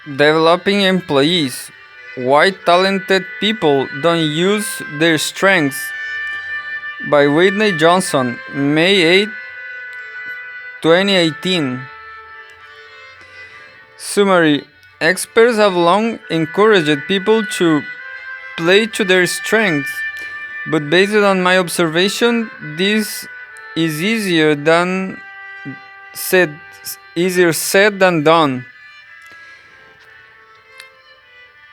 Developing employees. Why talented people don't use their strengths. By Whitney Johnson, May 8, 2018. Summary. Experts have long encouraged people to play to their strengths, but based on my observation, this is said easier said than done.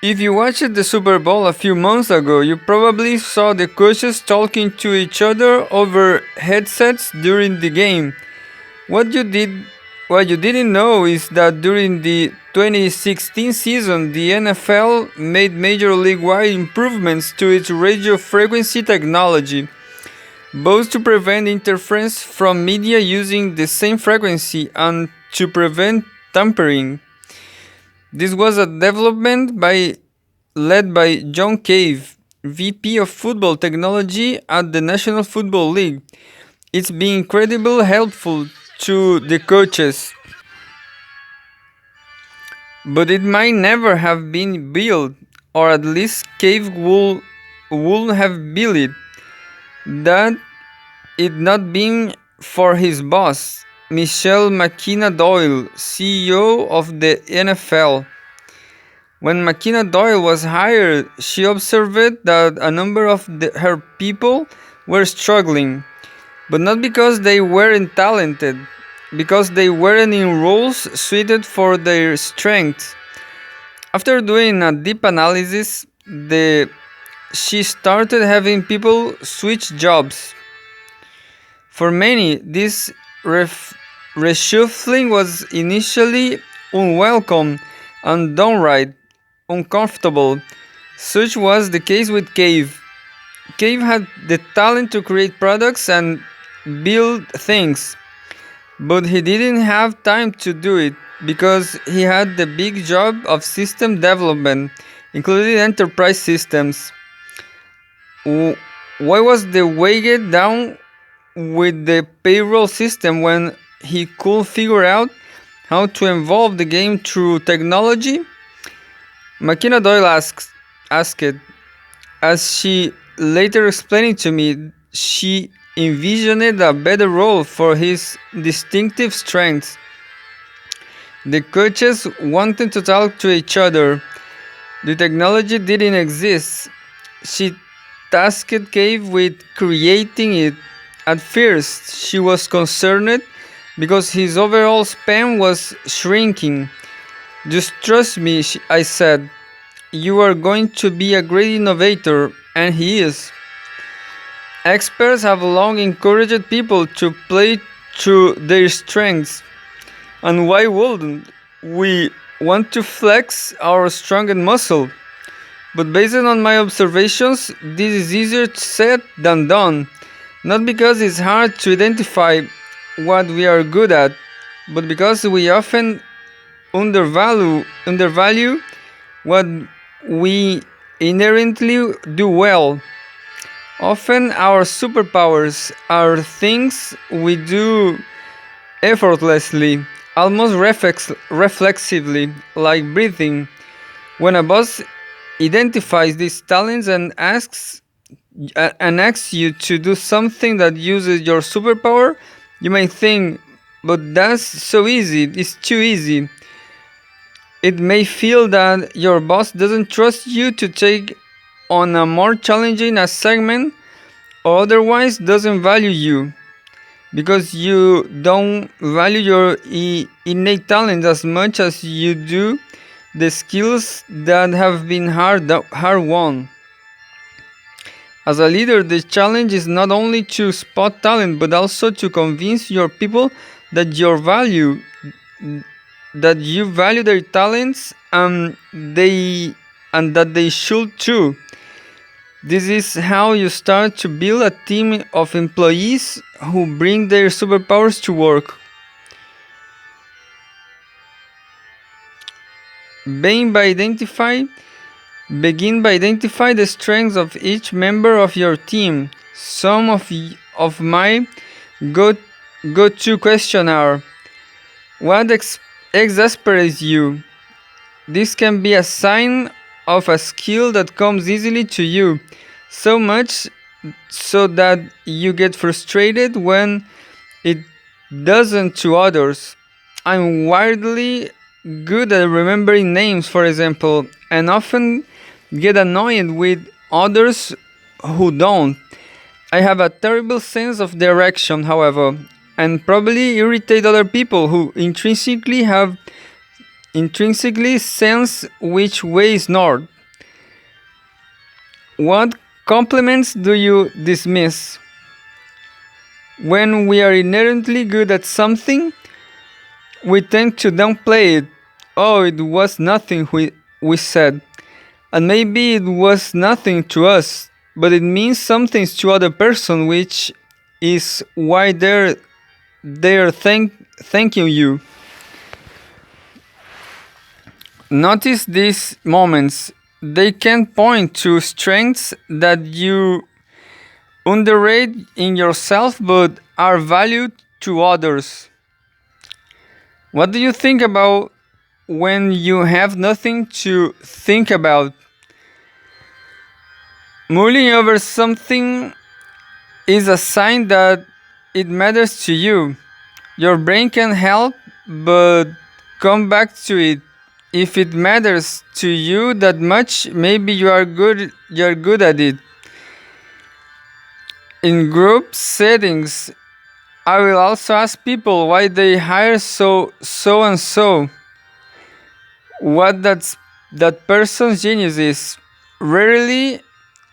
If you watched the Super Bowl a few months ago, you probably saw the coaches talking to each other over headsets during the game. What you did what you didn't know is that during the 2016 season, the NFL made major league-wide improvements to its radio frequency technology, both to prevent interference from media using the same frequency and to prevent tampering. This was a development led by John Cave, VP of Football Technology at the National Football League. It's been incredibly helpful to the coaches, but it might never have been built, or at least Cave would have built it, that it not been for his boss, Michelle McKenna Doyle, CEO of the NFL. When McKenna Doyle was hired, she observed that a number of her people were struggling, but not because they weren't talented, because they weren't in roles suited for their strengths. After doing a deep analysis, she started having people switch jobs. For many, this reshuffling was initially unwelcome and downright uncomfortable. Such was the case with Cave. Cave had the talent to create products and build things, but he didn't have time to do it because he had the big job of system development, including enterprise systems. Why was the weighed down with the payroll system when he could figure out how to evolve the game through technology? McKenna Doyle asked, as she later explained to me, she envisioned a better role for his distinctive strengths. The coaches wanted to talk to each other. The technology didn't exist. She tasked Cave with creating it. At first, she was concerned because his overall span was shrinking. Just trust me, I said. You are going to be a great innovator, and he is. Experts have long encouraged people to play to their strengths. And why wouldn't we want to flex our strongest muscle? But based on my observations, this is easier said than done. Not because it's hard to identify what we are good at, but because we often undervalue what we inherently do well. Often our superpowers are things we do effortlessly, almost reflexively, like breathing. When a boss identifies these talents and asks you to do something that uses your superpower, you may think, but that's so easy, it's too easy. It may feel that your boss doesn't trust you to take on a more challenging assignment or otherwise doesn't value you because you don't value your innate talent as much as you do the skills that have been hard won. As a leader, the challenge is not only to spot talent but also to convince your people that that you value their talents and that they should too. This is how you start to build a team of employees who bring their superpowers to work. Begin by identify the strengths of each member of your team. Some of my go-to questions are: what exasperates you? This can be a sign of a skill that comes easily to you, so much so that you get frustrated when it doesn't to others. I'm weirdly good at remembering names, for example, and often get annoyed with others who don't. I have a terrible sense of direction, however, and probably irritate other people who intrinsically sense which way is north. What compliments do you dismiss? When we are inherently good at something, we tend to downplay it. Oh, it was nothing, we said. And maybe it was nothing to us, but it means something to other person, which is why they're thanking you. Notice these moments. They can point to strengths that you underrate in yourself but are valued to others. What do you think about when you have nothing to think about? Mulling over something is a sign that it matters to you. Your brain can help but come back to it. If it matters to you that much, maybe you're good at it. In group settings, I will also ask people why they hire so and so. What that person's genius is. Rarely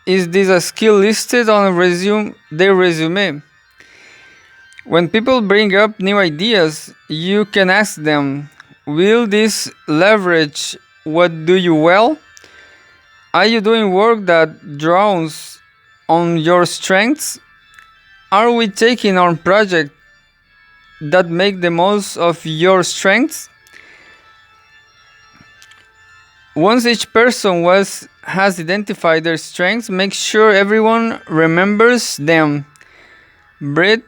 is this a skill listed on their resume. When people bring up new ideas, you can ask them, will this leverage what do you well? Are you doing work that draws on your strengths? Are we taking on projects that make the most of your strengths? Once each person has identified their strengths, make sure everyone remembers them. Brett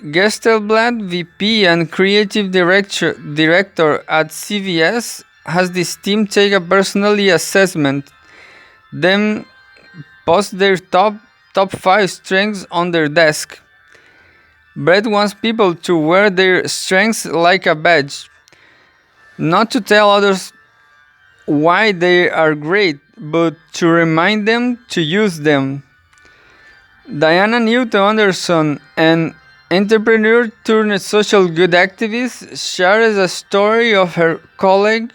Gestelblad, VP and Creative Director at CVS, has this team take a personality assessment, then post their top 5 strengths on their desk. Brett wants people to wear their strengths like a badge, not to tell others why they are great, but to remind them to use them. Diana Newton Anderson, an entrepreneur turned social good activist, shares a story of her colleague,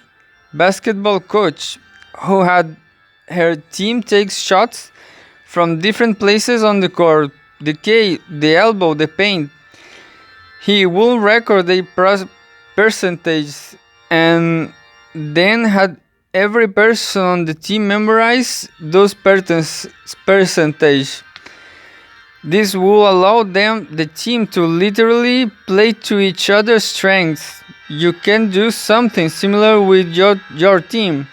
basketball coach, who had her team take shots from different places on the court, the key, the elbow, the paint. He would record a percentage and then had every person on the team memorize those percentage. This will allow the team to literally play to each other's strengths. You can do something similar with your team.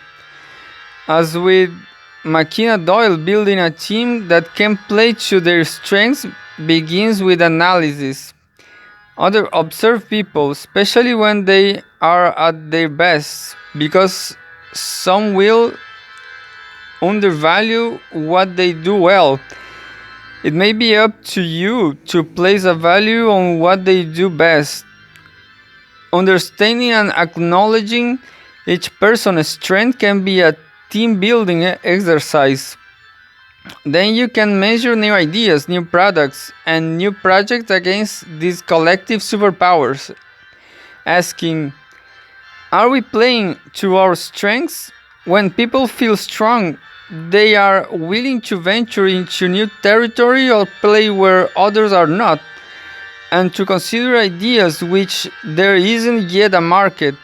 As with McKenna Doyle, building a team that can play to their strengths begins with analysis. Observe people, especially when they are at their best, because some will undervalue what they do well. It may be up to you to place a value on what they do best. Understanding and acknowledging each person's strength can be a team building exercise. Then you can measure new ideas, new products, and new projects against these collective superpowers, asking, are we playing to our strengths? When people feel strong, they are willing to venture into new territory or play where others are not, and to consider ideas which there isn't yet a market.